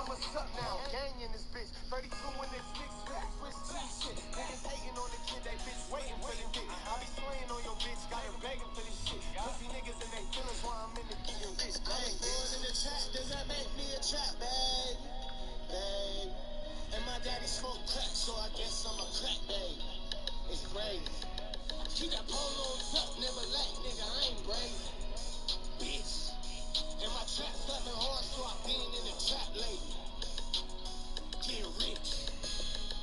what's up now? Gang in this bitch. 32 in this six switch shit. Niggas hating on the kid, they bitch waiting for the dick. I be slaying on your bitch, got her begging for this shit. Pussy niggas and they feelings while I'm in the getting rich. Hey, going in the trap, does that make me a trap, babe? Babe. And my daddy smoked crack, so I guess I'm a crack, babe. It's crazy. Keep that polos up, never lack, nigga, I ain't brave. Bitch. And my trap slapping hard, so I been in the trap lately. Get rich.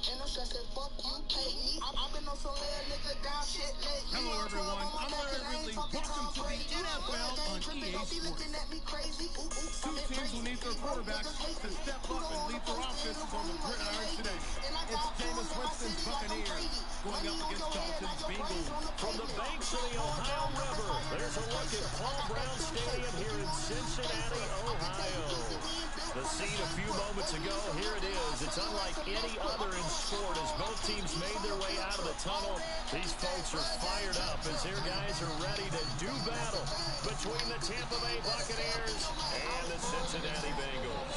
And I said, fuck you, pay me. I've been on some little nigga down shit lately. Hello everyone, I'm Larry Ridley. Welcome to the NFL on EA Sports. Two teams will need their quarterbacks to step up and lead their offenses on the gridiron today. It's Jameis Winston's Buccaneers going up against Dalton's Bengals. From the banks of the Ohio River, there's a look at Paul Brown Stadium here in Cincinnati, Ohio. The scene a few moments ago, here it is. It's unlike any other in sport as both teams made their way out of the tunnel. These folks are fired up as their guys are ready to do battle between the Tampa Bay Buccaneers and the Cincinnati Bengals.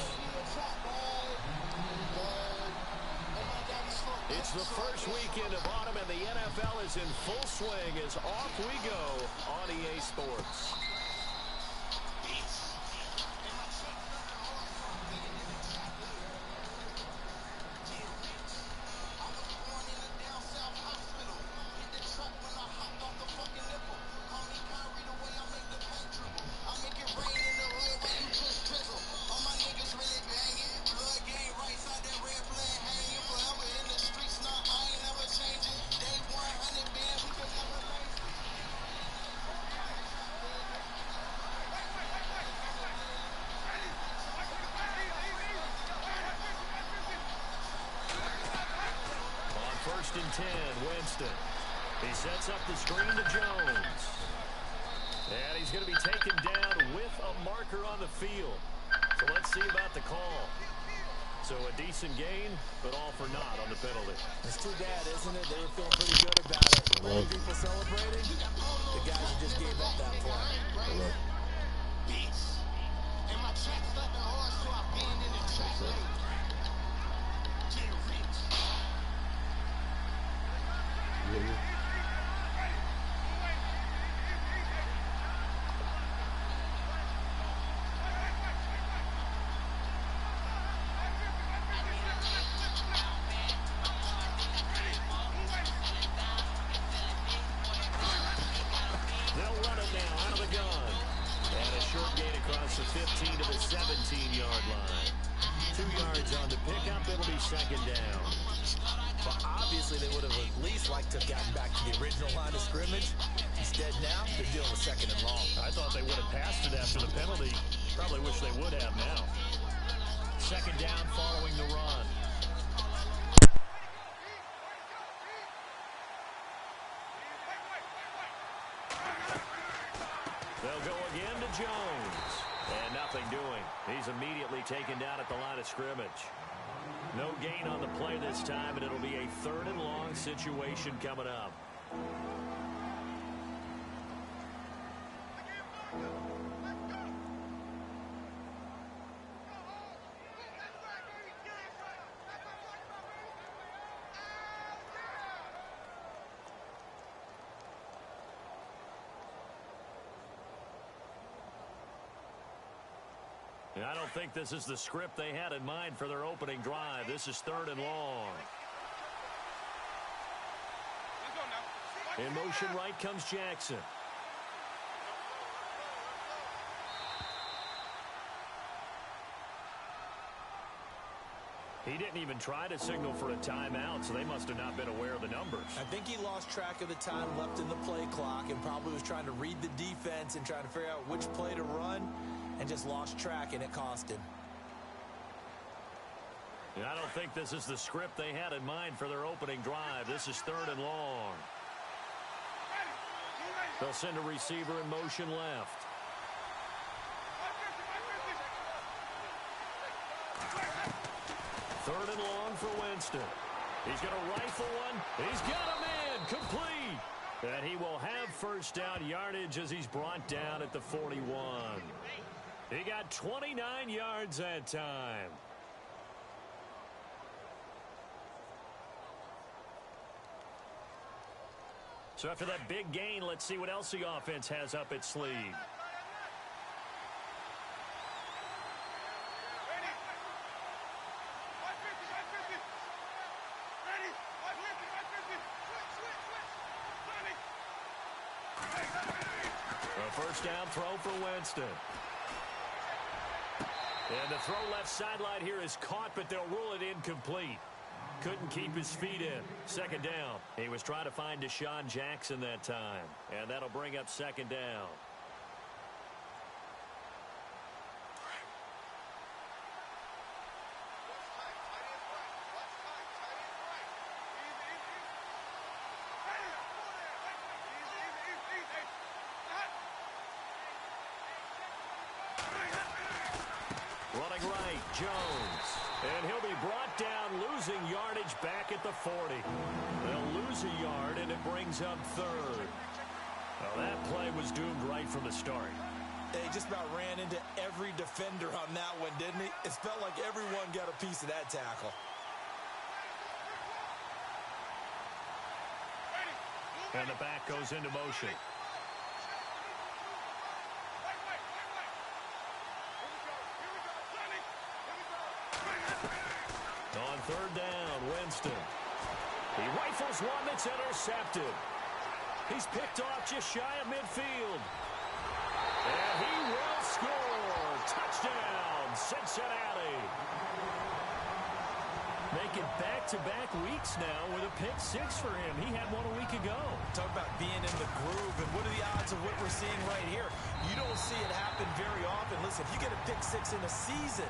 It's the first weekend of autumn and the NFL is in full swing as off we go on EA Sports. First and 10, Winston. He sets up the screen to Jones. And he's going to be taken down with a marker on the field. So let's see about the call. So a decent gain, but all for naught on the penalty. It's too bad, isn't it? They were feeling pretty good about it. People celebrating. The guys who just gave up that play. And my track slapping hard, so I've been in the track lately. Get rich. They'll run it now out of the gun. And a short gain across the 15 to the 17-yard line. 2 yards on the pickup. It'll be second down. But obviously, they would have at least liked to have gotten back to the original line of scrimmage. Instead, now, they're dealing with second and long. I thought they would have passed it after the penalty. Probably wish they would have now. Second down following the run. They'll go again to Jones. And nothing doing. He's immediately taken down at the line of scrimmage. No gain on the play this time, and it'll be a third and long situation coming up. I don't think this is the script they had in mind for their opening drive. This is third and long. In motion right comes Jackson. He didn't even try to signal for a timeout, so they must have not been aware of the numbers. I think he lost track of the time left in the play clock and probably was trying to read the defense and trying to figure out which play to run. And just lost track, and it cost him. I don't think this is the script they had in mind for their opening drive. This is third and long. They'll send a receiver in motion left. Third and long for Winston. He's going to rifle one. He's got a man complete. And he will have first down yardage as he's brought down at the 41. He got 29 yards that time. So after that big gain, let's see what else the offense has up its sleeve. A first down throw for Winston. And the throw left sideline here is caught, but they'll rule it incomplete. Couldn't keep his feet in. Second down. He was trying to find Deshaun Jackson that time. And that'll bring up second down. Running right, Jones. And he'll be brought down, losing yardage back at the 40. They'll lose a yard, and it brings up third. Well, that play was doomed right from the start. He just about ran into every defender on that one, didn't he? It felt like everyone got a piece of that tackle. And the back goes into motion. On third down, Winston. He rifles one that's intercepted. He's picked off just shy of midfield. And he will score. Touchdown, Cincinnati. Making back-to-back weeks now with a pick six for him. He had one a week ago. Talk about being in the groove, and what are the odds of what we're seeing right here? You don't see it happen very often. Listen, if you get a pick six in a season,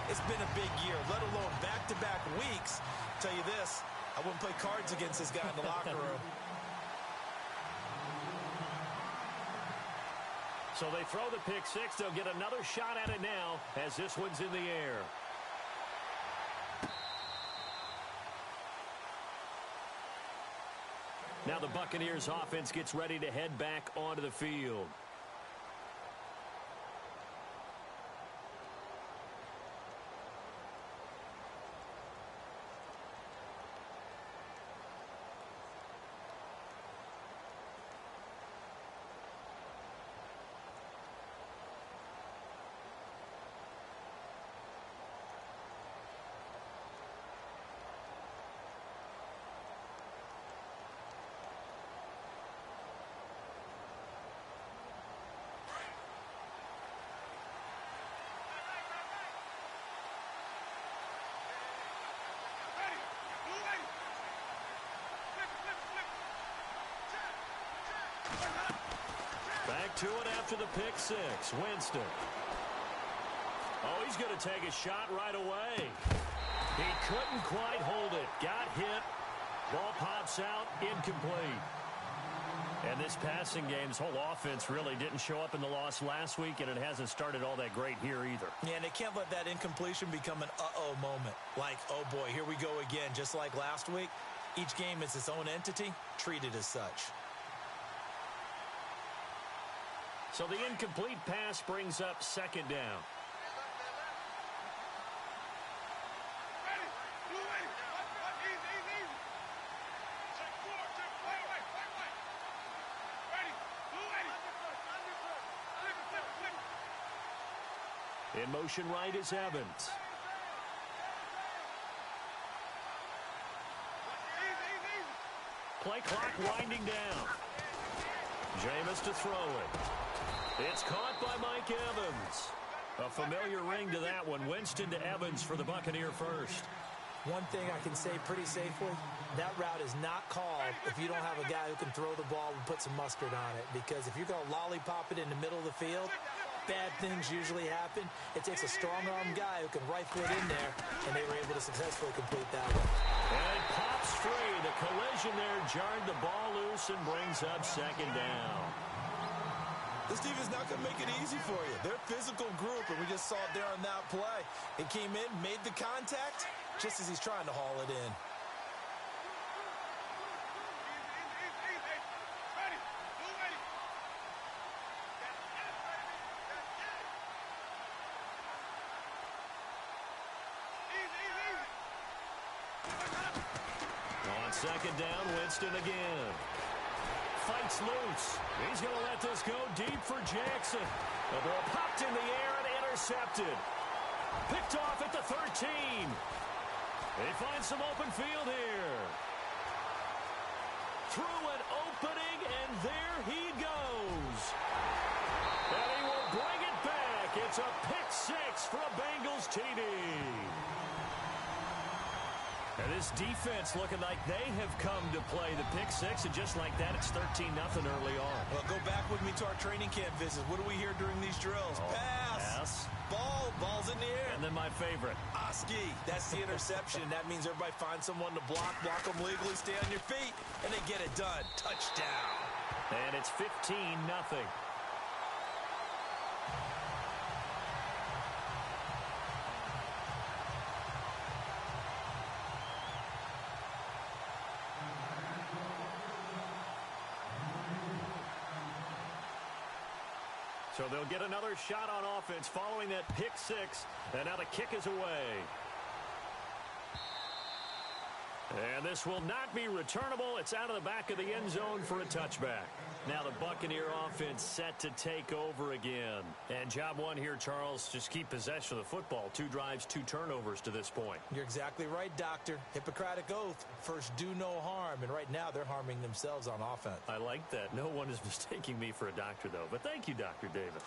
it's been a big year, let alone back-to-back weeks. I'll tell you this, I wouldn't play cards against this guy in the locker room. So they throw the pick six. They'll get another shot at it now as this one's in the air. Now the Buccaneers offense gets ready to head back onto the field. Back to it after the pick six. Winston. Oh, he's going to take a shot right away. He couldn't quite hold it. Got hit. Ball pops out. Incomplete. And this passing game's whole offense really didn't show up in the loss last week, and it hasn't started all that great here either. Yeah, and they can't let that incompletion become an uh-oh moment. Like, oh boy, here we go again. Just like last week, each game is its own entity, treated as such. So the incomplete pass brings up second down. In motion right is Evans. Play clock winding down. Jameis to throw it. It's caught by Mike Evans. A familiar ring to that one. Winston to Evans for the Buccaneer first. One thing I can say pretty safely, that route is not called if you don't have a guy who can throw the ball and put some mustard on it. Because if you're going to lollipop it in the middle of the field, bad things usually happen. It takes a strong-arm guy who can rifle it in there, and they were able to successfully complete that one. And it pops free. The collision there jarred the ball loose and brings up second down. This team is not going to make it easy for you. They're a physical group, and we just saw it there on that play. It came in, made the contact, just as he's trying to haul it in. On second down, Winston again. fights loose. He's going to let this go deep for Jackson. The ball popped in the air and intercepted. Picked off at the 13. They find some open field here. Through an opening, and there he goes. And he will bring it back. It's a pick six for a Bengals TD. And this defense looking like they have come to play the pick six, and just like that, it's 13-0 early on. Well, go back with me to our training camp visits. What do we hear during these drills? Oh, pass. Ball's in the air. And then my favorite. Oski. That's the interception. That means everybody finds someone to block them legally, stay on your feet, and they get it done. Touchdown. And it's 15-0. So they'll get another shot on offense following that pick six. And now the kick is away. And this will not be returnable. It's out of the back of the end zone for a touchback. Now the Buccaneer offense set to take over again. And job one here, Charles, just keep possession of the football. 2 drives, 2 turnovers to this point. You're exactly right, Doctor. Hippocratic oath. First, do no harm. And right now, they're harming themselves on offense. I like that. No one is mistaking me for a doctor, though. But thank you, Dr. Davis.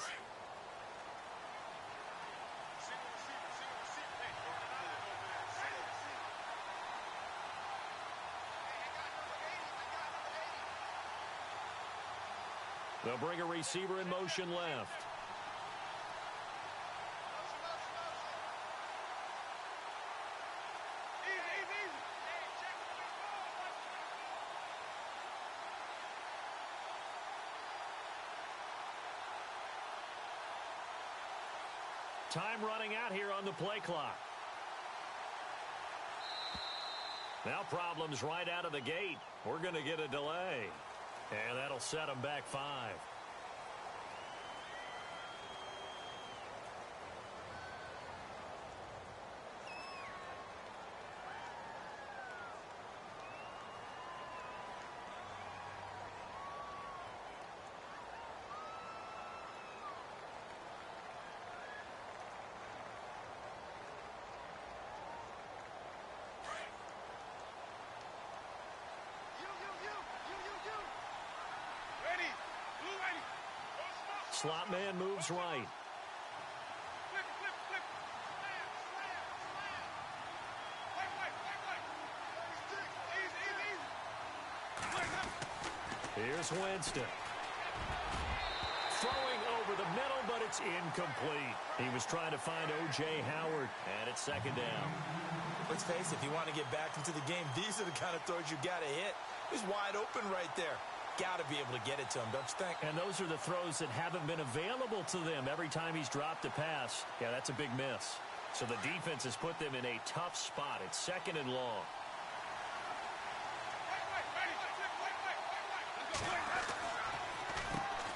They'll bring a receiver in motion left. Time running out here on the play clock. Now problems right out of the gate. We're going to get a delay. And that'll set them back 5. Slot man moves right. Here's Winston. Throwing over the middle, but it's incomplete. He was trying to find O.J. Howard, and it's second down. Let's face it, if you want to get back into the game, these are the kind of throws you got to hit. He's wide open right there. Got to be able to get it to him, don't you think? And those are the throws that haven't been available to them every time he's dropped a pass. Yeah, that's a big miss. So the defense has put them in a tough spot. It's second and long.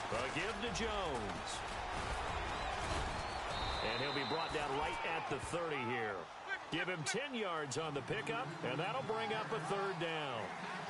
The give to Jones. And he'll be brought down right at the 30 here. Give him 10 yards on the pickup, and that'll bring up a third down.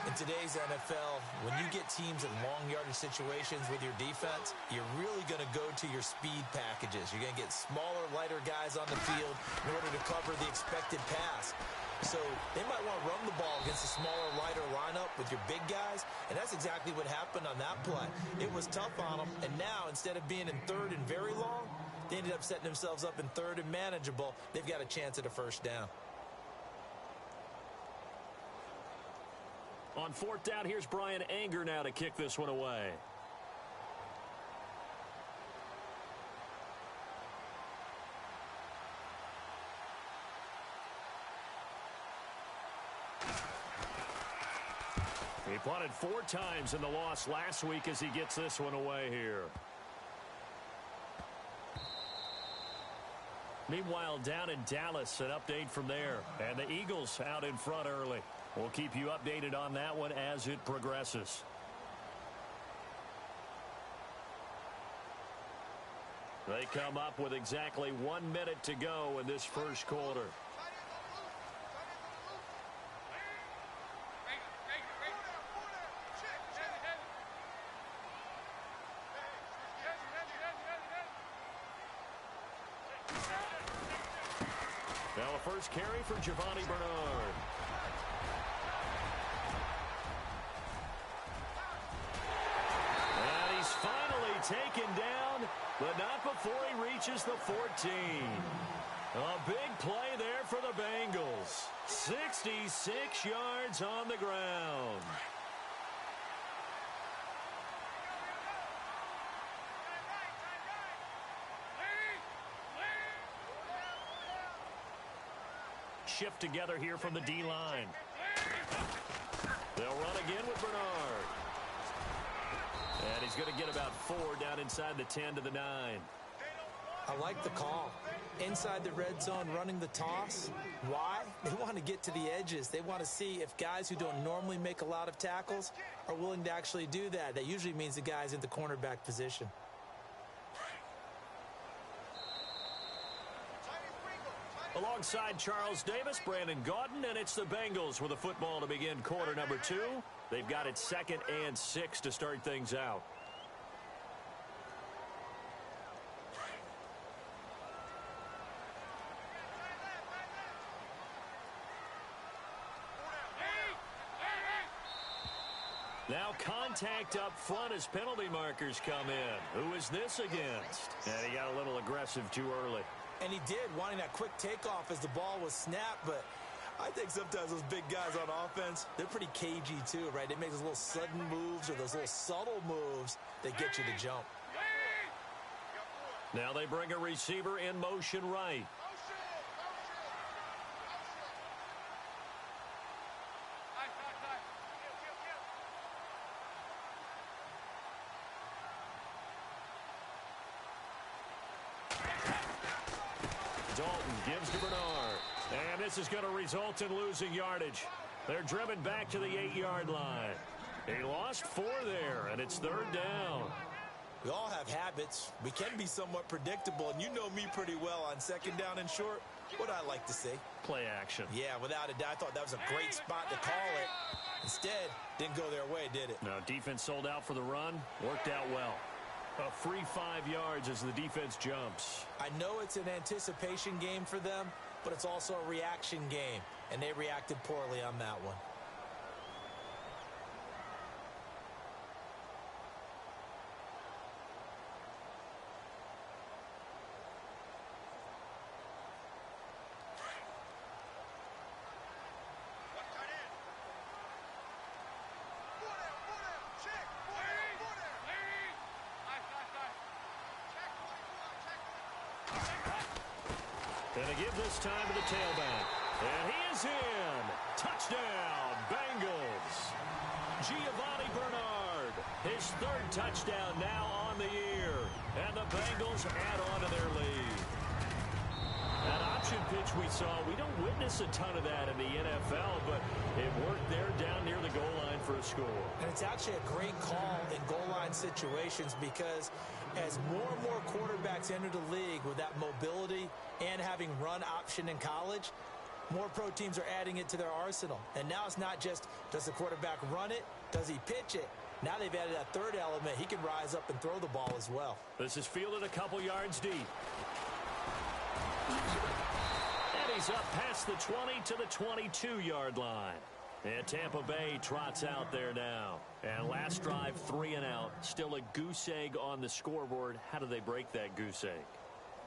In today's NFL, when you get teams in long yardage situations with your defense, you're really going to go to your speed packages. You're going to get smaller, lighter guys on the field in order to cover the expected pass. So they might want to run the ball against a smaller, lighter lineup with your big guys, and that's exactly what happened on that play. It was tough on them, and now instead of being in third and very long, they ended up setting themselves up in third and manageable. They've got a chance at a first down. On fourth down, here's Brian Anger now to kick this one away. He punted 4 times in the loss last week as he gets this one away here. Meanwhile, down in Dallas, an update from there. And the Eagles out in front early. We'll keep you updated on that one as it progresses. They come up with exactly 1 minute to go in this first quarter. first carry for Giovanni Bernard. And he's finally taken down, but not before he reaches the 14. A big play there for the Bengals. 66 yards on the ground. Shift together here from the D-line. They'll run again with Bernard. And he's going to get about 4 down inside the 10 to the 9. I like the call. Inside the red zone running the toss. Why? They want to get to the edges. They want to see if guys who don't normally make a lot of tackles are willing to actually do that. That usually means the guy's in the cornerback position. Alongside Charles Davis, Brandon Gaudin, and it's the Bengals with the football to begin quarter number 2. They've got it 2nd and 6 to start things out. Now contact up front as penalty markers come in. Who is this against? And he got a little aggressive too early. And he did, wanting that quick takeoff as the ball was snapped, but I think sometimes those big guys on offense, they're pretty cagey too, right? They make those little sudden moves or those little subtle moves that get you to jump. Now they bring a receiver in motion right. Dalton gives to Bernard. And this is going to result in losing yardage. They're driven back to the 8-yard line. He lost 4 there, and it's 3rd down. We all have habits. We can be somewhat predictable, and you know me pretty well on 2nd down and short. What I like to see? Play action. Yeah, without a doubt. I thought that was a great spot to call it. Instead, didn't go their way, did it? No, defense sold out for the run. Worked out well. A free 5 yards as the defense jumps. I know it's an anticipation game for them, but it's also a reaction game, and they reacted poorly on that one. And they give this time to the tailback. And he is in. Touchdown, Bengals. Giovanni Bernard, his 3rd touchdown now on the year. And the Bengals add on to their lead. That option pitch we saw, we don't witness a ton of that in the NFL, but it worked there down near the goal line for a score. And it's actually a great call in goal line situations because as more and more quarterbacks enter the league with that mobility and having run option in college, more pro teams are adding it to their arsenal. And now it's not just, does the quarterback run it? Does he pitch it? Now they've added that 3rd element. He can rise up and throw the ball as well. This is fielded a couple yards deep. And he's up past the 20 to the 22-yard line. And Tampa Bay trots out there now. And last drive, 3 and out. Still a goose egg on the scoreboard. How do they break that goose egg?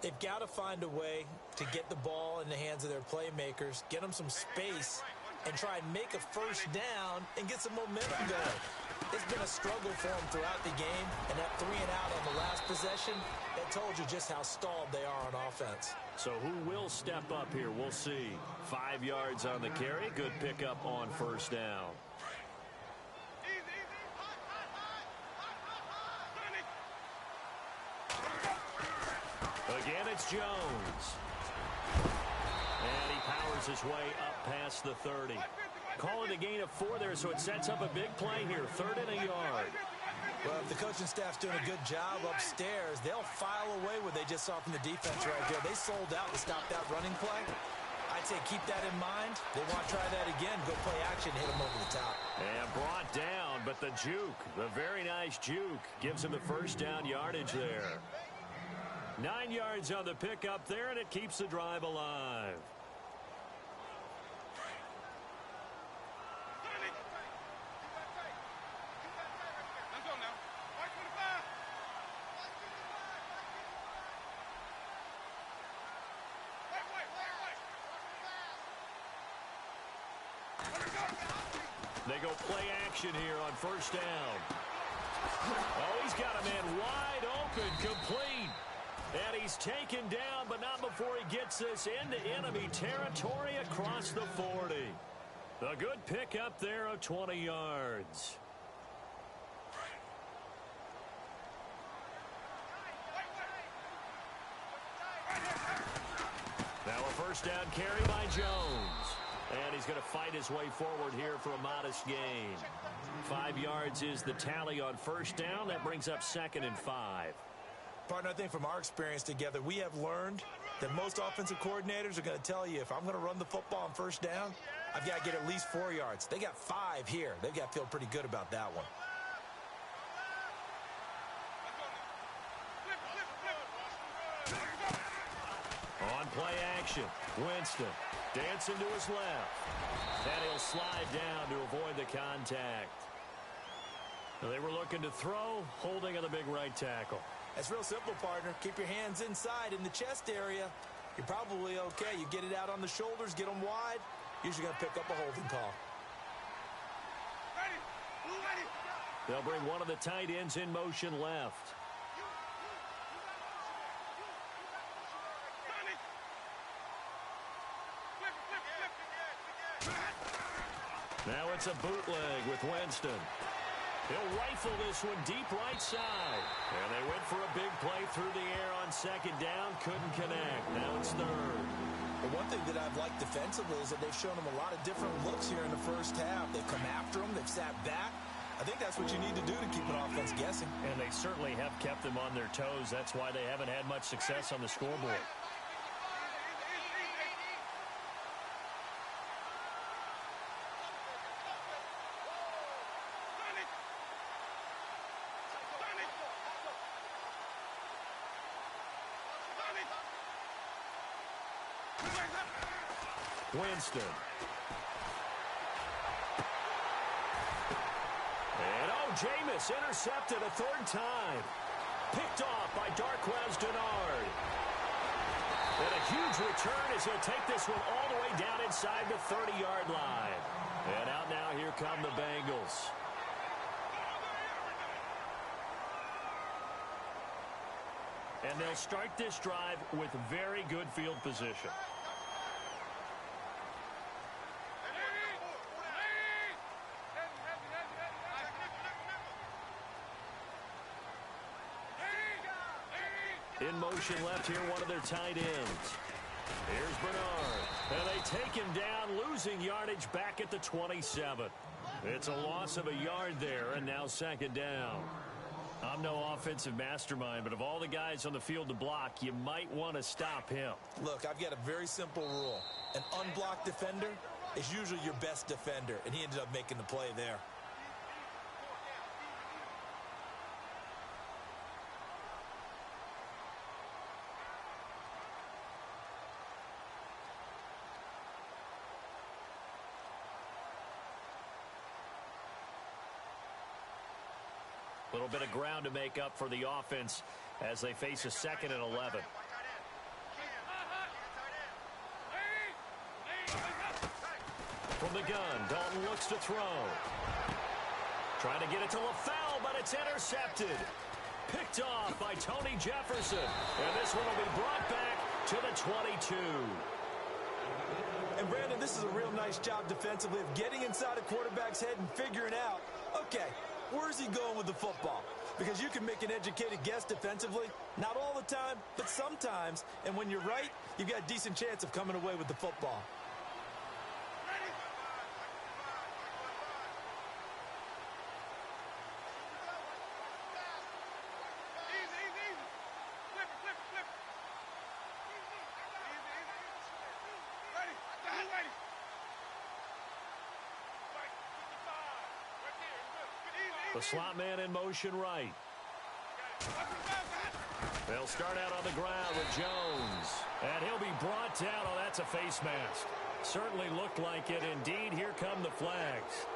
They've got to find a way to get the ball in the hands of their playmakers, get them some space, and try and make a 1st down and get some momentum going. It's been a struggle for them throughout the game, and that 3 and out on the last possession, that told you just how stalled they are on offense. So who will step up here? We'll see. 5 yards on the carry. Good pickup on 1st down. Again, it's Jones. And he powers his way up past the 30. Call it a gain of 4 there, so it sets up a big play here. 3rd and a yard. Well, if the coaching staff's doing a good job upstairs, they'll file away what they just saw from the defense right there. They sold out to stop that running play. I'd say keep that in mind. They want to try that again. Go play action, hit them over the top. And brought down, but the juke, the very nice juke, gives him the 1st down yardage there. 9 yards on the pickup there, and it keeps the drive alive. They go play action here on first down. Oh, he's got a man wide open, complete. And he's taken down, but not before he gets this into enemy territory across the 40. A good pickup there of 20 yards. Now a first down carry by Jones. And he's going to fight his way forward here for a modest gain. 5 yards is the tally on first down. That brings up 2nd and 5. Partner, I think from our experience together, we have learned that most offensive coordinators are going to tell you, if I'm going to run the football on first down, I've got to get at least 4 yards. They got 5 here. They've got to feel pretty good about that one. On play action, Winston dancing to his left. And he'll slide down to avoid the contact. They were looking to throw, holding on the big right tackle. That's real simple, partner. Keep your hands inside in the chest area. You're probably okay. You get it out on the shoulders, get them wide. Usually going to pick up a holding call. They'll bring one of the tight ends in motion left. Now it's a bootleg with Winston. He'll rifle this one deep right side. And they went for a big play through the air on second down. Couldn't connect. Now it's third. But one thing that I've liked defensively is that they've shown them a lot of different looks here in the first half. They've come after them. They've sat back. I think that's what you need to do to keep an offense guessing. And they certainly have kept them on their toes. That's why they haven't had much success on the scoreboard. Winston. And Jameis intercepted a third time. Picked off by Darquez Dennard. And a huge return as he'll take this one all the way down inside the 30-yard line. And out now, here come the Bengals. And they'll start this drive with very good field position. In motion left here, one of their tight ends. Here's Bernard. And they take him down, losing yardage back at the 27. It's a loss of a yard there, and now second down. I'm no offensive mastermind, but of all the guys on the field to block, you might want to stop him. Look, I've got a very simple rule. An unblocked defender is usually your best defender, and he ended up making the play there. A little bit of ground to make up for the offense as they face a 2nd and 11. From the gun, Dalton looks to throw. Trying to get it to LaFell, but it's intercepted. Picked off by Tony Jefferson. And this one will be brought back to the 22. And Brandon, this is a real nice job defensively of getting inside a quarterback's head and figuring out, okay, where's he going with the football? Because you can make an educated guess defensively. Not all the time, but sometimes. And when you're right, you've got a decent chance of coming away with the football. The slot man in motion right. They'll start out on the ground with Jones. And he'll be brought down. Oh, that's a face mask. Certainly looked like it. Indeed, here come the flags.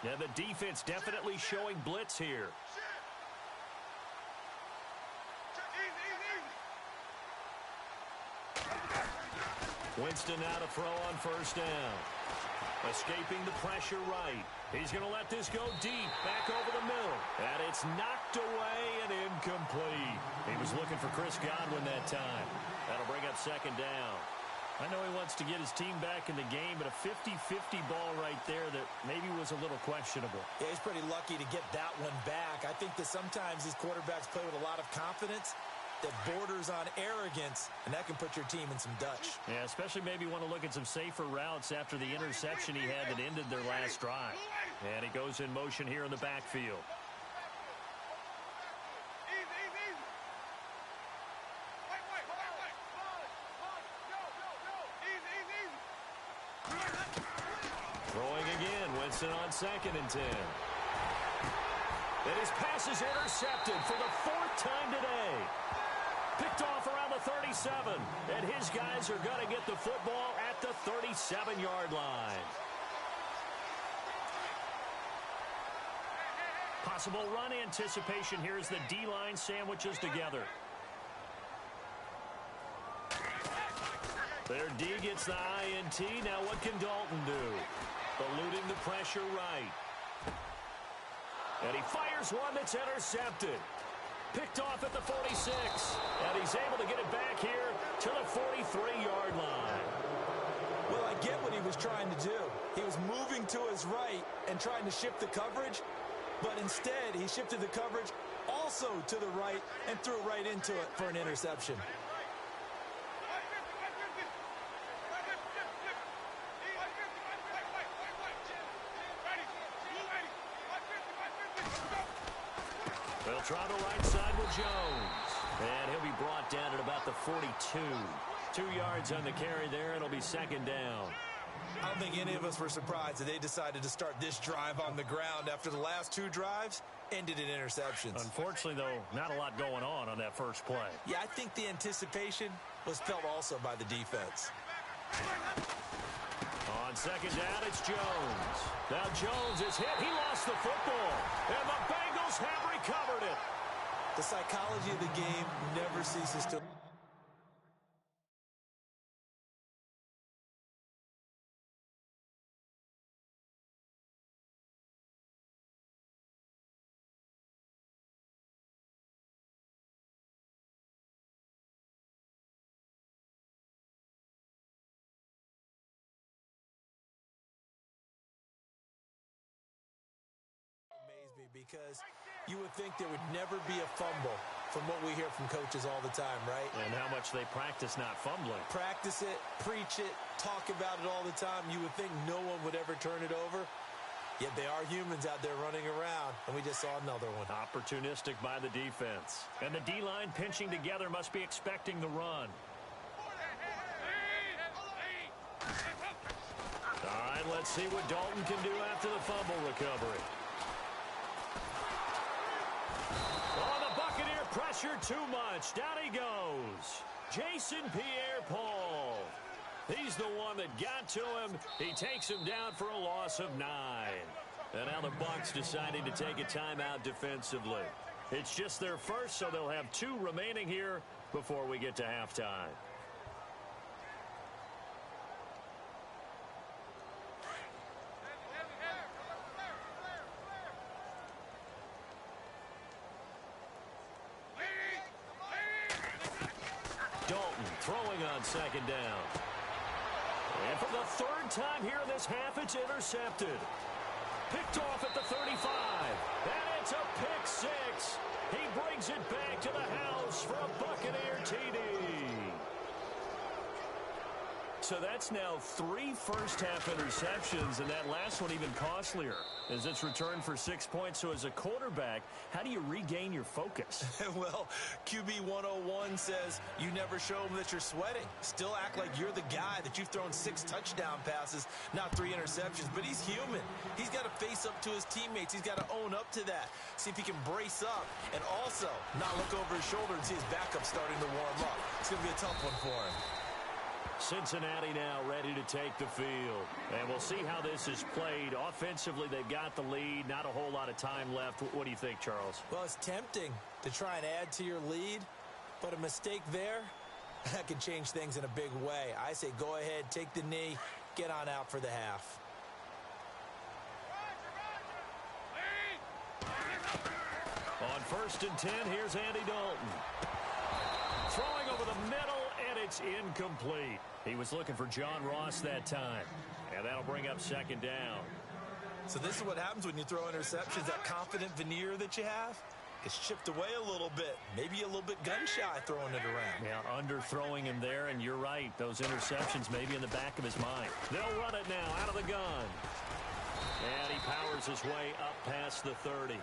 Yeah, the defense definitely showing blitz here. Winston now to throw on first down. Escaping the pressure right. He's going to let this go deep, back over the middle. And it's knocked away and incomplete. He was looking for Chris Godwin that time. That'll bring up second down. I know he wants to get his team back in the game, but a 50-50 ball right there that maybe was a little questionable. Yeah, he's pretty lucky to get that one back. I think that sometimes these quarterbacks play with a lot of confidence that borders on arrogance, and that can put your team in some Dutch. Yeah, especially maybe want to look at some safer routes after the interception he had that ended their last drive. And he goes in motion here in the backfield. Throwing again, Winston on 2nd and 10. And his pass is intercepted for the 4th time today. Picked off around the 37, and his guys are going to get the football at the 37-yard line. Possible run anticipation here as the D-line sandwiches together. Their D gets the INT. Now what can Dalton do? Eluding the pressure right. And he fires one that's intercepted. Picked off at the 46. And he's able to get it back here to the 43-yard line. Well, I get what he was trying to do. He was moving to his right and trying to shift the coverage. But instead, he shifted the coverage also to the right and threw right into it for an interception. They'll try the right side with Jones. And he'll be brought down at about the 42. 2 yards on the carry there. It'll be second down. I don't think any of us were surprised that they decided to start this drive on the ground after the last 2 drives ended in interceptions. Unfortunately, though, not a lot going on that first play. Yeah, I think the anticipation was felt also by the defense. On second down, it's Jones. Now Jones is hit. He lost the football. And the Bengals have recovered it. The psychology of the game never ceases to... because you would think there would never be a fumble from what we hear from coaches all the time, right? And how much they practice not fumbling. Practice it, preach it, talk about it all the time. You would think no one would ever turn it over. Yet they are humans out there running around, and we just saw another one. Opportunistic by the defense. And the D-line pinching together must be expecting the run. All right, let's see what Dalton can do after the fumble recovery. Oh, the Buccaneer pressure too much. Down he goes. Jason Pierre-Paul. He's the one that got to him. He takes him down for a loss of 9. And now the Bucs deciding to take a timeout defensively. It's just their first, so they'll have 2 remaining here before we get to halftime. Dalton throwing on second down. And for the 3rd time here in this half, it's intercepted. Picked off at the 35. And it's a pick 6. He brings it back to the house for a Buccaneer TD. So that's now 3 first-half interceptions, and that last one even costlier as it's returned for 6 points. So as a quarterback, how do you regain your focus? Well, QB 101 says you never show them that you're sweating. Still act like you're the guy that you've thrown 6 touchdown passes, not 3 interceptions. But he's human. He's got to face up to his teammates. He's got to own up to that. See if he can brace up and also not look over his shoulder and see his backup starting to warm up. It's going to be a tough one for him. Cincinnati now ready to take the field. And we'll see how this is played. Offensively, they've got the lead. Not a whole lot of time left. What do you think, Charles? Well, it's tempting to try and add to your lead, but a mistake there, that can change things in a big way. I say go ahead, take the knee, get on out for the half. On 1st and 10, here's Andy Dalton. Throwing over the middle, and it's incomplete. He was looking for John Ross that time, and that'll bring up 2nd down. So this is what happens when you throw interceptions. That confident veneer that you have gets chipped away a little bit. Maybe a little bit gun-shy throwing it around. Yeah, underthrowing him there, and you're right. Those interceptions maybe in the back of his mind. They'll run it now out of the gun. And he powers his way up past the 30.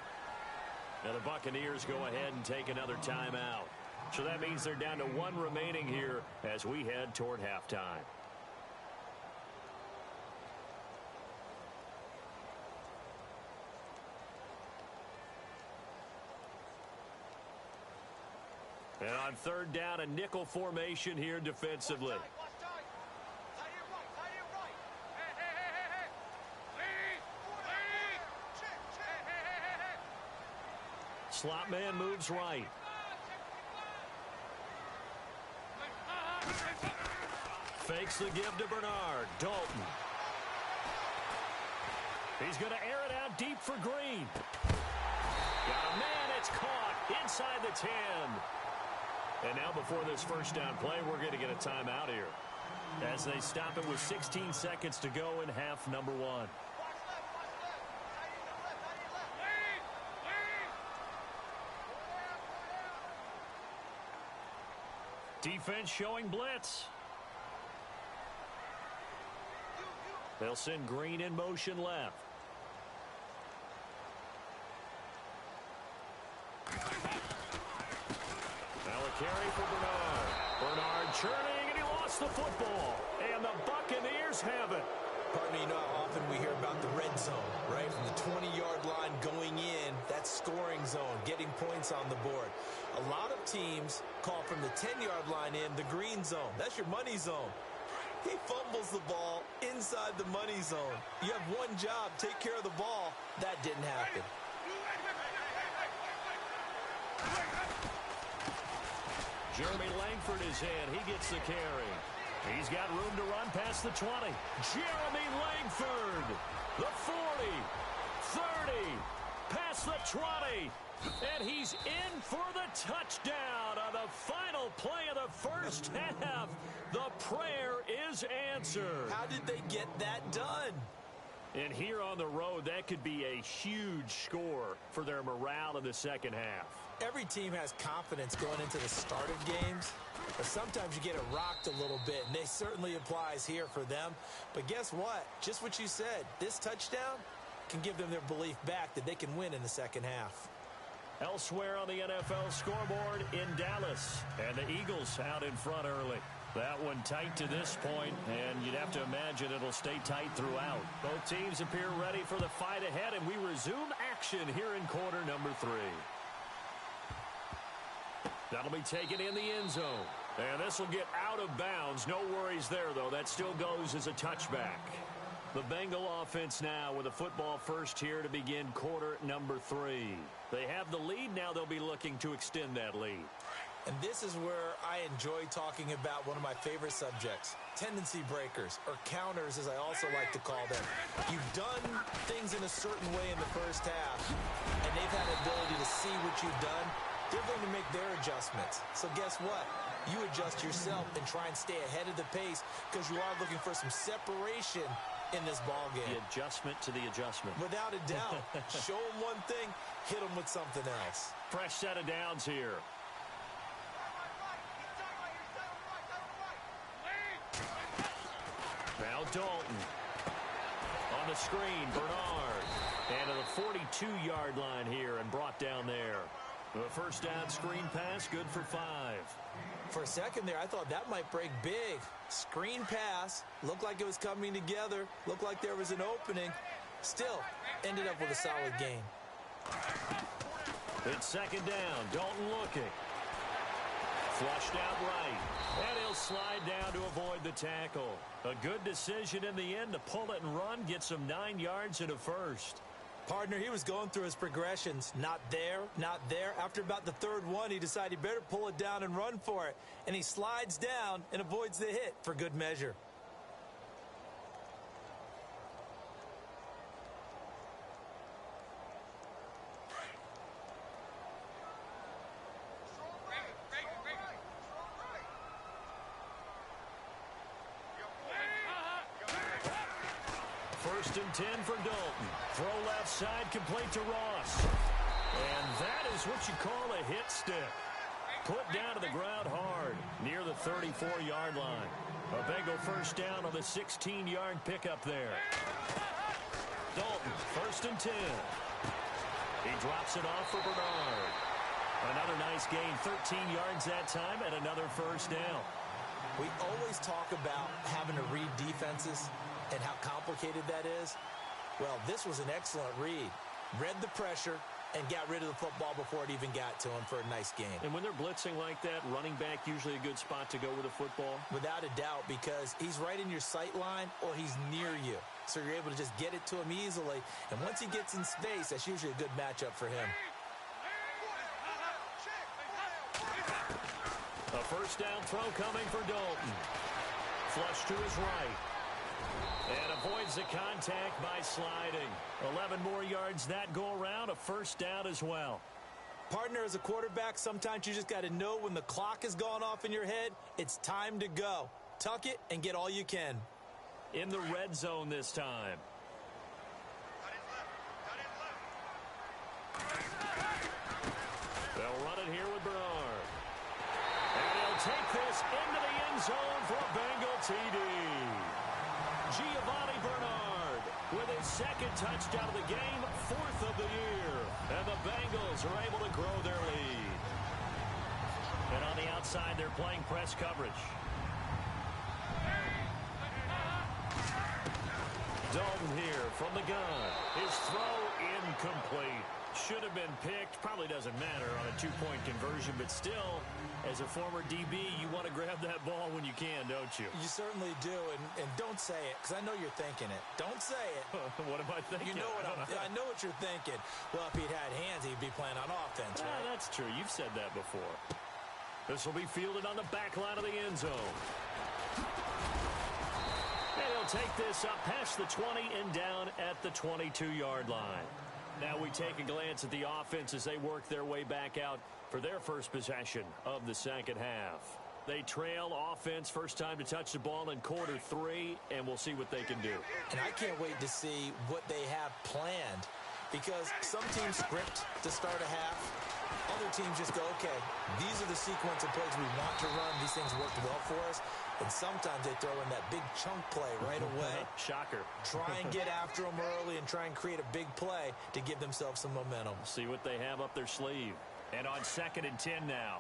Now the Buccaneers go ahead and take another timeout. So that means they're down to 1 remaining here as we head toward halftime. And on 3rd down, a nickel formation here defensively. Slot man moves right. Fakes the give to Bernard. Dalton. He's going to air it out deep for Green. Got a man. It's caught inside the 10. And now before this 1st down play, we're going to get a timeout here as they stop it with 16 seconds to go in half number 1. Defense showing blitz. They'll send Green in motion left. Now a carry for Bernard. Bernard churning, and he lost the football. And the Buccaneers have it. Pardon me, you know how often we hear about the red zone, right? From the 20-yard line going in, that's scoring zone, getting points on the board. A lot of teams call from the 10-yard line in the green zone. That's your money zone. He fumbles the ball inside the money zone. You have one job, take care of the ball. That didn't happen. Jeremy Langford is in. He gets the carry. He's got room to run past the 20. Jeremy Langford, the 40, 30, past the 20. And he's in for the touchdown on the final play of the 1st half. The prayer is answered. How did they get that done? And here on the road, that could be a huge score for their morale in the 2nd half. Every team has confidence going into the start of games, but sometimes you get it rocked a little bit, and it certainly applies here for them. But guess what? Just what you said, this touchdown can give them their belief back that they can win in the 2nd half. Elsewhere on the NFL scoreboard in Dallas, and the Eagles out in front early. That one tight to this point, and you'd have to imagine it'll stay tight throughout. Both teams appear ready for the fight ahead, and we resume action here in quarter number 3. That'll be taken in the end zone. And this will get out of bounds. No worries there, though. That still goes as a touchback. The Bengal offense now with a football first here to begin quarter number 3. They have the lead. Now they'll be looking to extend that lead. And this is where I enjoy talking about one of my favorite subjects, tendency breakers, or counters as I also like to call them. You've done things in a certain way in the 1st half, and they've had the ability to see what you've done. They're going to make their adjustments. So guess what? You adjust yourself and try and stay ahead of the pace because you are looking for some separation in this ball game. The adjustment to the adjustment. Without a doubt. Show them one thing, hit them with something else. Fresh set of downs here. Now Dalton. On the screen, Bernard. And to the 42-yard line here and brought down there. The 1st down screen pass, good for 5. For a second there, I thought that might break big. Screen pass, looked like it was coming together, looked like there was an opening. Still, ended up with a solid gain. It's 2nd down, Dalton looking. Flushed out right. And he'll slide down to avoid the tackle. A good decision in the end to pull it and run, get some 9 yards and a first. Partner, he was going through his progressions. Not there, not there. After about the third one, he decided he better pull it down and run for it. And he slides down and avoids the hit for good measure. First and 10 for Dalton. Throw left side, complete to Ross. And that is what you call a hit stick. Put down to the ground hard near the 34-yard line. A Bengal first down on the 16-yard pickup there. Dalton, first and 10. He drops it off for Bernard. Another nice gain, 13 yards that time, and another first down. We always talk about having to read defenses and how complicated that is. Well, this was an excellent read. Read the pressure and got rid of the football before it even got to him for a nice gain. And when they're blitzing like that, running back usually a good spot to go with a football? Without a doubt, because he's right in your sight line or he's near you. So you're able to just get it to him easily. And once he gets in space, that's usually a good matchup for him. A first down throw coming for Dalton. Flush to his right. And avoids the contact by sliding. 11 more yards that go around, a first down as well. Partner, as a quarterback, sometimes you just got to know when the clock has gone off in your head, it's time to go. Tuck it and get all you can. In the red zone this time. They'll run it here with Bernard. And he'll take this into the end zone for a Bengal TD. Giovanni Bernard with his second touchdown of the game, 4th of the year. And the Bengals are able to grow their lead. And on the outside, they're playing press coverage. Dalton here from the gun. His throw incomplete. Should have been picked. Probably doesn't matter on a 2-point conversion, but still, as a former DB, you want to grab that ball when you can, don't you? You certainly do, and don't say it, because I know you're thinking it. Don't say it. What am I thinking? You know what I know what you're thinking. Well, if he'd had hands, he'd be playing on offense, right? That's true. You've said that before. This will be fielded on the back line of the end zone. And he'll take this up past the 20 and down at the 22-yard line. Now we take a glance at the offense as they work their way back out for their first possession of the second half. They trail offense, first time to touch the ball in quarter 3, and we'll see what they can do. And I can't wait to see what they have planned, because some teams script to start a half. Other teams just go, okay, these are the sequence of plays we want to run. These things worked well for us. And sometimes they throw in that big chunk play right away. Shocker. Try and get after them early and try and create a big play to give themselves some momentum. See what they have up their sleeve. And on 2nd and 10 now.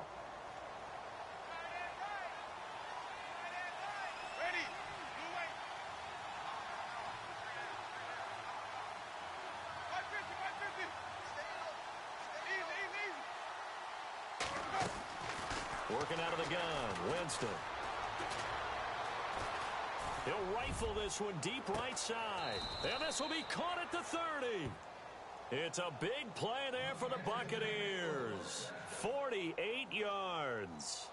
Working out of the gun, Winston. He'll rifle this one deep right side. And this will be caught at the 30. It's a big play there for the Buccaneers. 48 yards.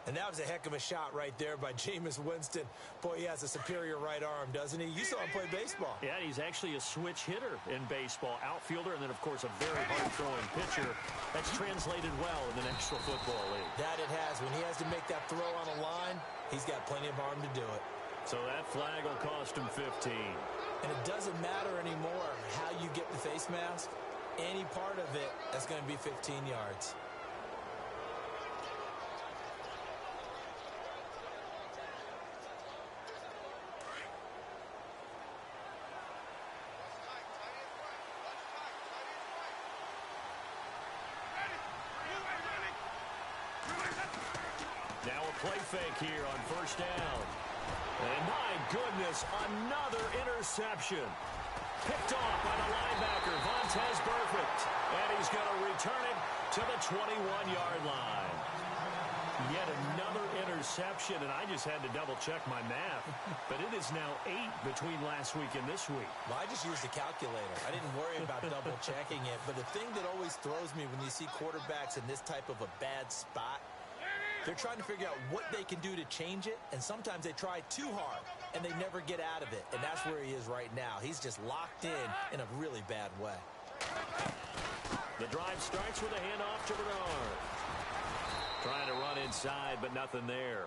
And that was a heck of a shot right there by Jameis Winston. Boy, he has a superior right arm, doesn't he? You saw him play baseball. Yeah, he's actually a switch hitter in baseball. Outfielder, and then, of course, a very hard-throwing pitcher. That's translated well in the National Football League. That it has. When he has to make that throw on a line, he's got plenty of arm to do it. So that flag will cost him 15. And it doesn't matter anymore how you get the face mask. Any part of it, that's going to be 15 yards. Now a play fake here on first down. And my goodness, another interception. Picked off by the linebacker, Vontaze Burfict. And he's going to return it to the 21-yard line. Yet another interception, and I just had to double-check my math. But it is now 8 between last week and this week. Well, I just used a calculator. I didn't worry about double-checking it. But the thing that always throws me when you see quarterbacks in this type of a bad spot, they're trying to figure out what they can do to change it, and sometimes they try too hard, and they never get out of it. And that's where he is right now. He's just locked in a really bad way. The drive starts with a handoff to Bernard. Trying to run inside, but nothing there.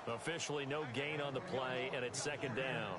Officially no gain on the play, and it's second down.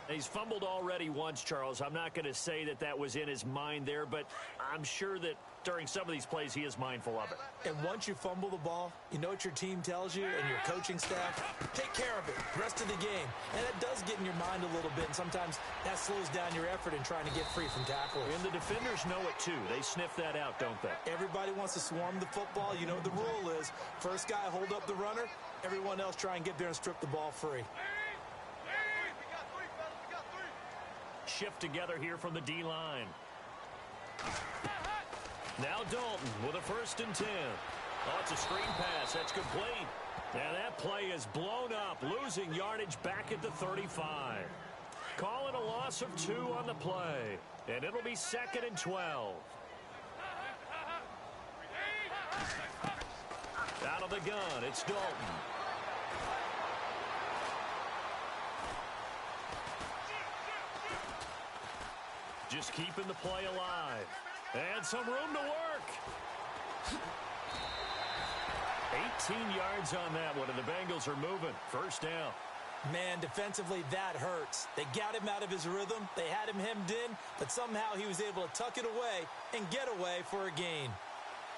He's fumbled already once, Charles. I'm not going to say that that was in his mind there, but I'm sure that during some of these plays he is mindful of it. And once you fumble the ball, you know what your team tells you and your coaching staff? Take care of it rest of the game. And it does get in your mind a little bit, and sometimes that slows down your effort in trying to get free from tackles. And the defenders know it too. They sniff that out, don't they? Everybody wants to swarm the football. You know what the rule is. First guy hold up the runner. Everyone else try and get there and strip the ball free. Shift together here from the D-line. Now Dalton with a 1st and 10. Oh, it's a screen pass. That's complete. And that play is blown up, losing yardage back at the 35. Calling a loss of 2 on the play. And it'll be 2nd and 12. Out of the gun, it's Dalton. Just keeping the play alive. And some room to work. 18 yards on that one, and the Bengals are moving. First down. Man, defensively, that hurts. They got him out of his rhythm. They had him hemmed in, but somehow he was able to tuck it away and get away for a gain.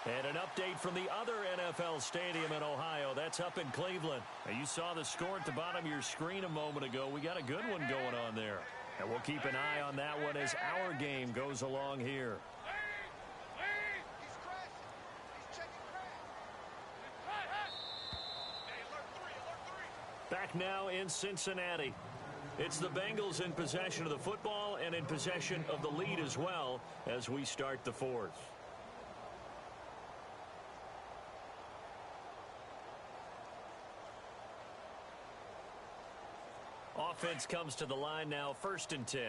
And an update from the other NFL stadium in Ohio. That's up in Cleveland. Now, you saw the score at the bottom of your screen a moment ago. We got a good one going on there. And we'll keep an eye on that one as our game goes along here. Back now in Cincinnati. It's the Bengals in possession of the football and in possession of the lead as well as we start the 4th. Offense comes to the line now, 1st and 10.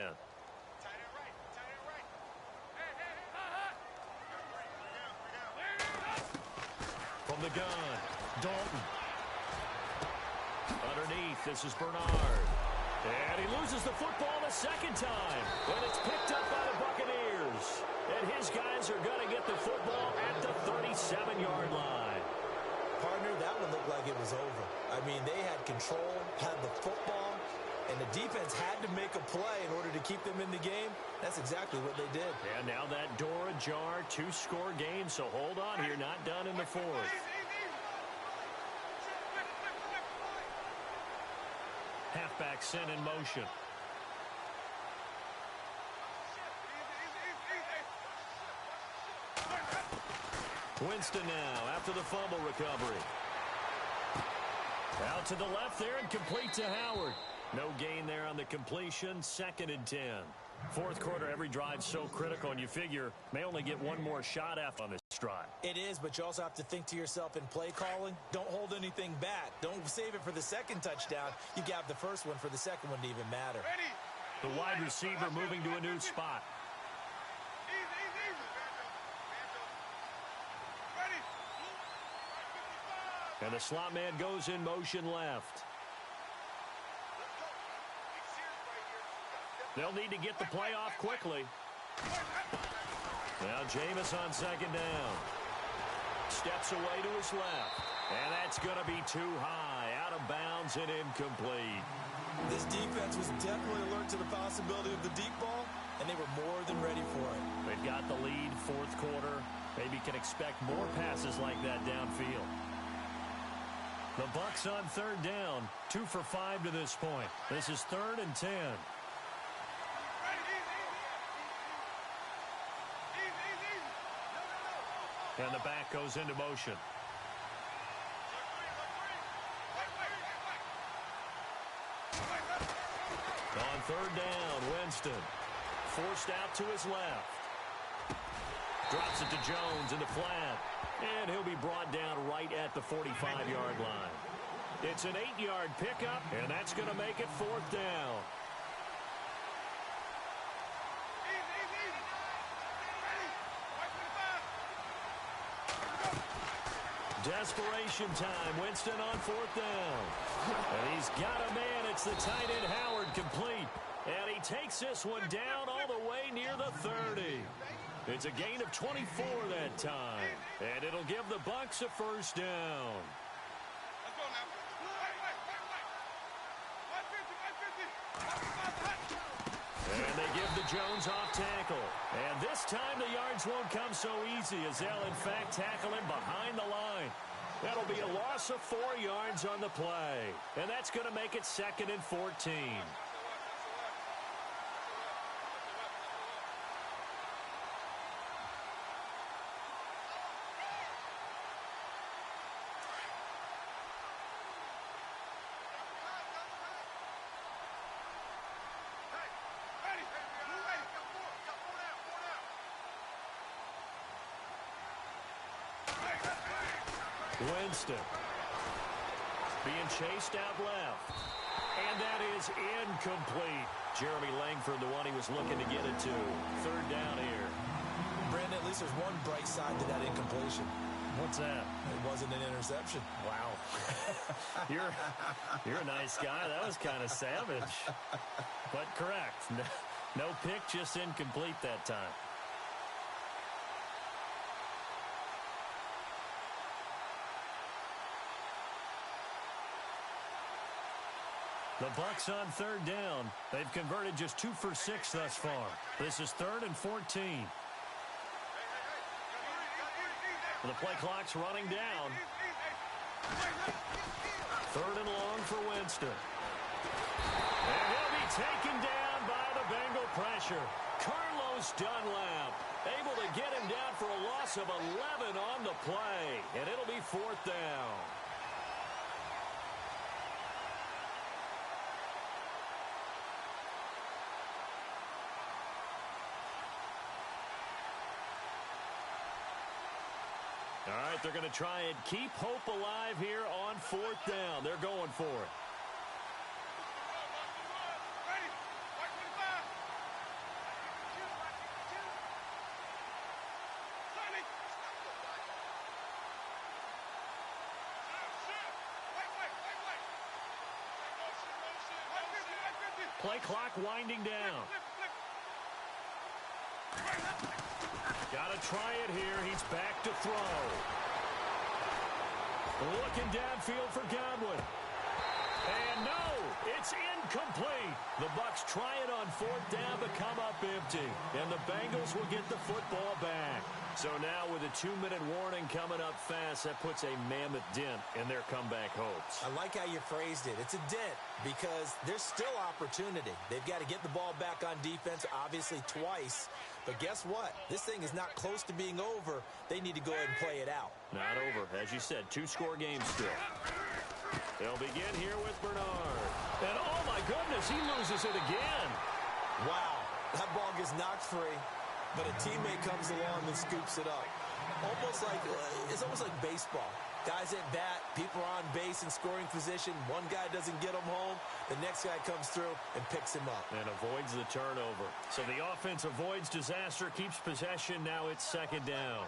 From the gun, Dalton. Underneath, this is Bernard. And he loses the football the 2nd time. And it's picked up by the Buccaneers. And his guys are going to get the football at the 37-yard line. Partner, that one looked like it was over. I mean, they had control, had the football, and the defense had to make a play in order to keep them in the game. That's exactly what they did. And now that door ajar, 2-score game, so hold on here, not done in the 4th. Halfback sent in motion. Winston now after the fumble recovery. Out to the left there and complete to Howard. No gain there on the completion. 2nd and 10. 4th quarter, every drive so critical, and you figure may only get one more shot after on this drive. It is, but you also have to think to yourself in play calling, don't hold anything back. Don't save it for the 2nd touchdown. You got the 1st one for the 2nd one to even matter. The wide receiver moving to a new spot. And the slot man goes in motion left. They'll need to get the play off quickly. Now Jameis on 2nd down. Steps away to his left. And that's going to be too high. Out of bounds and incomplete. This defense was definitely alert to the possibility of the deep ball, and they were more than ready for it. They've got the lead, 4th quarter. Maybe can expect more passes like that downfield. The Bucs on 3rd down. 2 for 5 to this point. This is 3rd and 10. And the back goes into motion. On 3rd down, Winston. Forced out to his left. Drops it to Jones in the flat. And he'll be brought down right at the 45-yard line. It's an 8-yard pickup, and that's going to make it 4th down. Desperation time. Winston on 4th down. And he's got a man. It's the tight end Howard complete. And he takes this one down all the way near the 30. It's a gain of 24 that time. And it'll give the Bucs a 1st down. And they give the Jones off tackle. And this time the yards won't come so easy as they'll, in fact, tackle him behind the line. That'll be a loss of 4 yards on the play. And that's going to make it 2nd and 14. Winston being chased out left. And that is incomplete. Jeremy Langford, the one he was looking to get it to. 3rd down here. Brandon, at least there's one bright side to that incompletion. What's that? It wasn't an interception. Wow. You're a nice guy. That was kind of savage. But correct. No pick, just incomplete that time. The Bucs on 3rd down. They've converted just 2 for 6 thus far. This is 3rd and 14. The play clock's running down. 3rd and long for Winston. And he'll be taken down by the Bengal pressure. Carlos Dunlap able to get him down for a loss of 11 on the play. And it'll be 4th down. All right, they're going to try and keep hope alive here on 4th down. They're going for it. Play clock winding down. Got to try it here. He's back to throw. Looking downfield for Godwin. And no, it's incomplete. The Bucs try it on 4th down but come up empty. And the Bengals will get the football back. So now with a 2-minute warning coming up fast, that puts a mammoth dent in their comeback hopes. I like how you phrased it. It's a dent because there's still opportunity. They've got to get the ball back on defense, obviously twice. But guess what? This thing is not close to being over. They need to go ahead and play it out. Not over. As you said, 2-score game still. They'll begin here with Bernard. And oh my goodness, he loses it again. Wow, that ball gets knocked free. But a teammate comes along and scoops it up. It's almost like baseball. Guys at bat, people are on base in scoring position. One guy doesn't get him home. The next guy comes through and picks him up. And avoids the turnover. So the offense avoids disaster, keeps possession. Now it's 2nd down.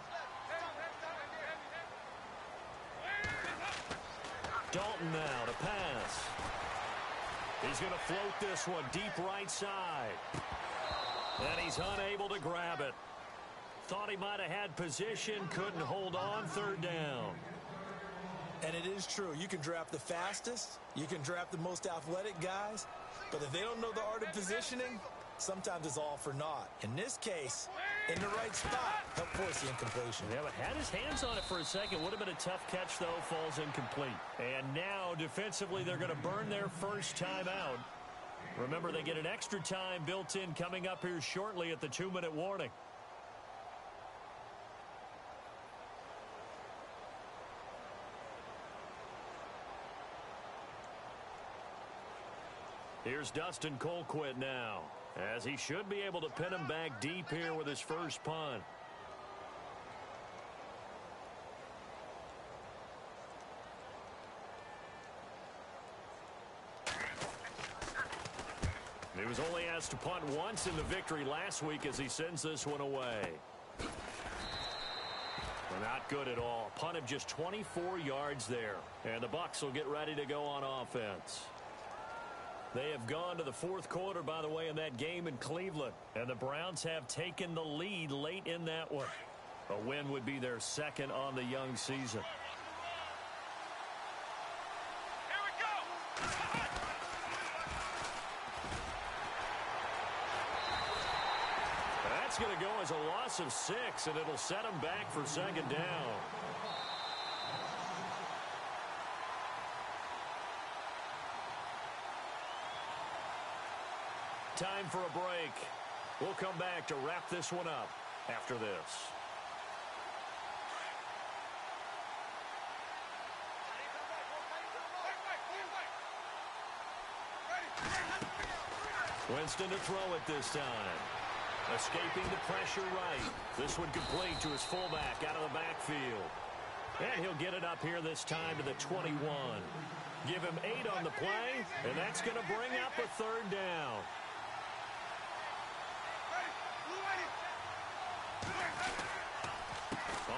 Dalton now to pass. He's going to float this one deep right side. And he's unable to grab it. Thought he might have had position, couldn't hold on. 3rd down. And it is true. You can draft the fastest. You can draft the most athletic guys. But if they don't know the art of positioning, sometimes it's all for naught. In this case, in the right spot, helped force the incompletion. Yeah, but had his hands on it for a second. Would have been a tough catch, though. Falls incomplete. And now, defensively, they're going to burn their first time out. Remember, they get an extra time built in coming up here shortly at the 2-minute warning. Here's Dustin Colquitt now, as he should be able to pin him back deep here with his first punt. was only asked to punt once in the victory last week as he sends this one away. Not good at all. Punt of just 24 yards there. And the Bucs will get ready to go on offense. They have gone to the fourth quarter, by the way, in that game in Cleveland. And the Browns have taken the lead late in that one. A win would be their second on the young season. That's going to go as a loss of 6, and it'll set them back for second down. Time for a break. We'll come back to wrap this one up after this. Winston to throw it this time. Escaping the pressure right. This one complete to his fullback out of the backfield. And he'll get it up here this time to the 21. Give him 8 on the play, and that's going to bring up a third down.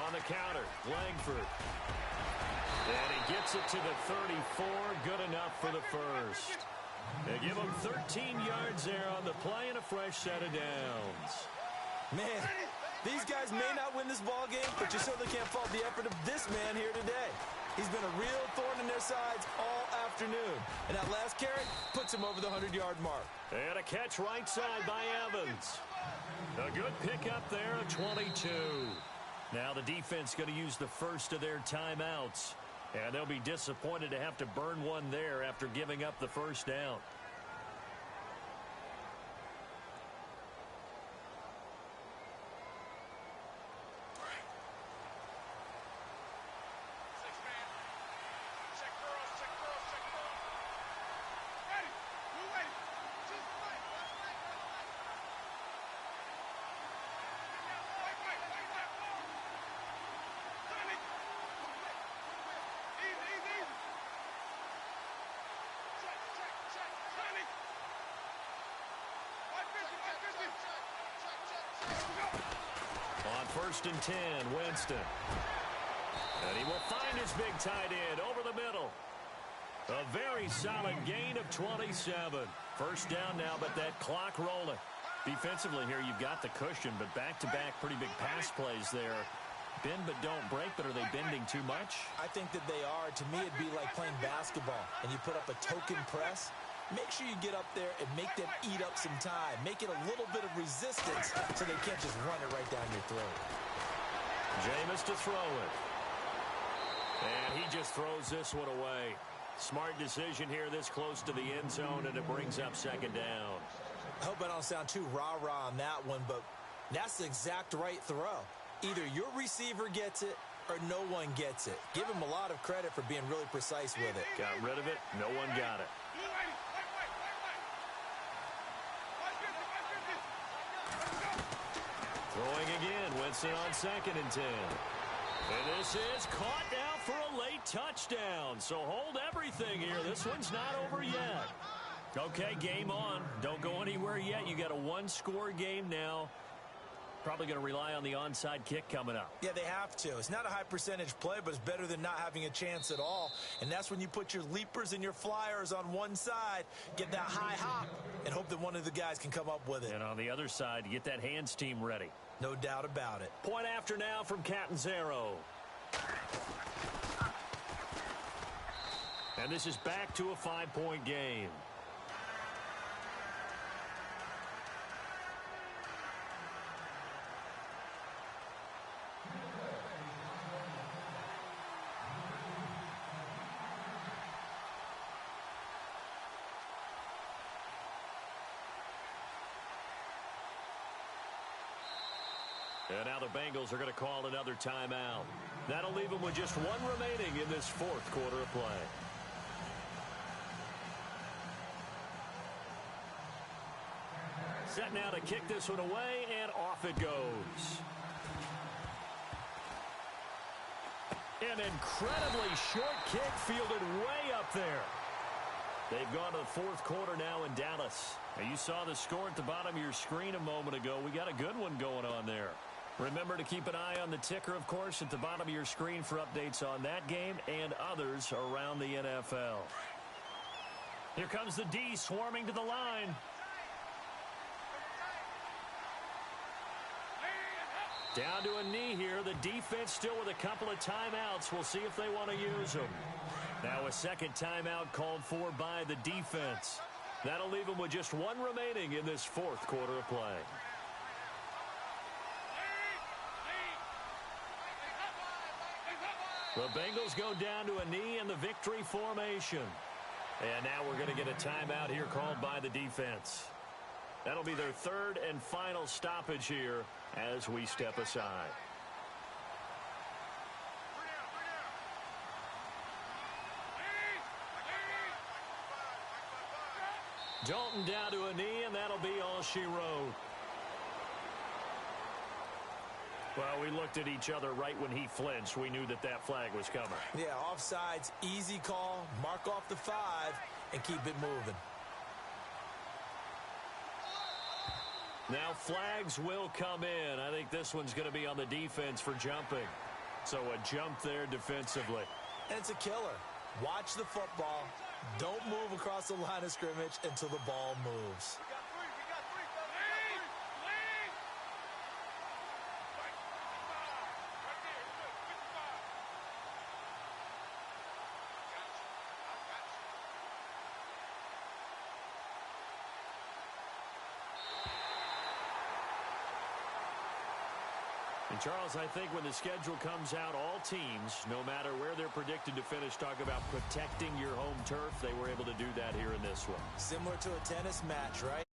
On the counter, Langford. And he gets it to the 34. Good enough for the first. They give him 13 yards there on the play and a fresh set of downs. Man, these guys may not win this ball game, but you certainly can't fault the effort of this man here today. He's been a real thorn in their sides all afternoon. And that last carry puts him over the 100-yard mark. And a catch right side by Evans. A good pickup there at 22. Now the defense going to use the first of their timeouts. And they'll be disappointed to have to burn one there after giving up the first down. First and 10, Winston. And he will find his big tight end over the middle. A very solid gain of 27. First down now, but that clock rolling. Defensively here, you've got the cushion, but back-to-back pretty big pass plays there. Bend but don't break, but are they bending too much? I think that they are. To me, it'd be like playing basketball, and you put up a token press. Make sure you get up there and make them eat up some time. Make it a little bit of resistance so they can't just run it right down your throat. Jameis to throw it. And he just throws this one away. Smart decision here this close to the end zone, and it brings up second down. I hope I don't sound too rah-rah on that one, but that's the exact right throw. Either your receiver gets it or no one gets it. Give him a lot of credit for being really precise with it. Got rid of it. No one got it. Throwing again, Winston on 2nd and 10. And this is caught now for a late touchdown. So hold everything here. This one's not over yet. Okay, game on. Don't go anywhere yet. You got a one-score game now. Probably going to rely on the onside kick coming up. Yeah, they have to. It's not a high-percentage play, but it's better than not having a chance at all. And that's when you put your leapers and your flyers on one side, get that high hop, and hope that one of the guys can come up with it. And on the other side, get that hands team ready. No doubt about it. Point after now from Catanzaro. And this is back to a 5-point game. And now the Bengals are going to call another timeout. That'll leave them with just one remaining in this fourth quarter of play. Set now to kick this one away, and off it goes. An incredibly short kick fielded way up there. They've gone to the fourth quarter now in Dallas. And you saw the score at the bottom of your screen a moment ago. We got a good one going on there. Remember to keep an eye on the ticker, of course, at the bottom of your screen for updates on that game and others around the NFL. Here comes the D swarming to the line. Down to a knee here. The defense still with a couple of timeouts. We'll see if they want to use them. Now a second timeout called for by the defense. That'll leave them with just one remaining in this fourth quarter of play. The Bengals go down to a knee in the victory formation. And now we're going to get a timeout here called by the defense. That'll be their third and final stoppage here as we step aside. Dalton down to a knee, and that'll be all she wrote. Well, we looked at each other right when he flinched. We knew that that flag was coming. Yeah, offsides, easy call, mark off the 5, and keep it moving. Now flags will come in. I think this one's going to be on the defense for jumping. So a jump there defensively. And it's a killer. Watch the football. Don't move across the line of scrimmage until the ball moves. And Charles, I think when the schedule comes out, all teams, no matter where they're predicted to finish, talk about protecting your home turf. They were able to do that here in this one. Similar to a tennis match, right?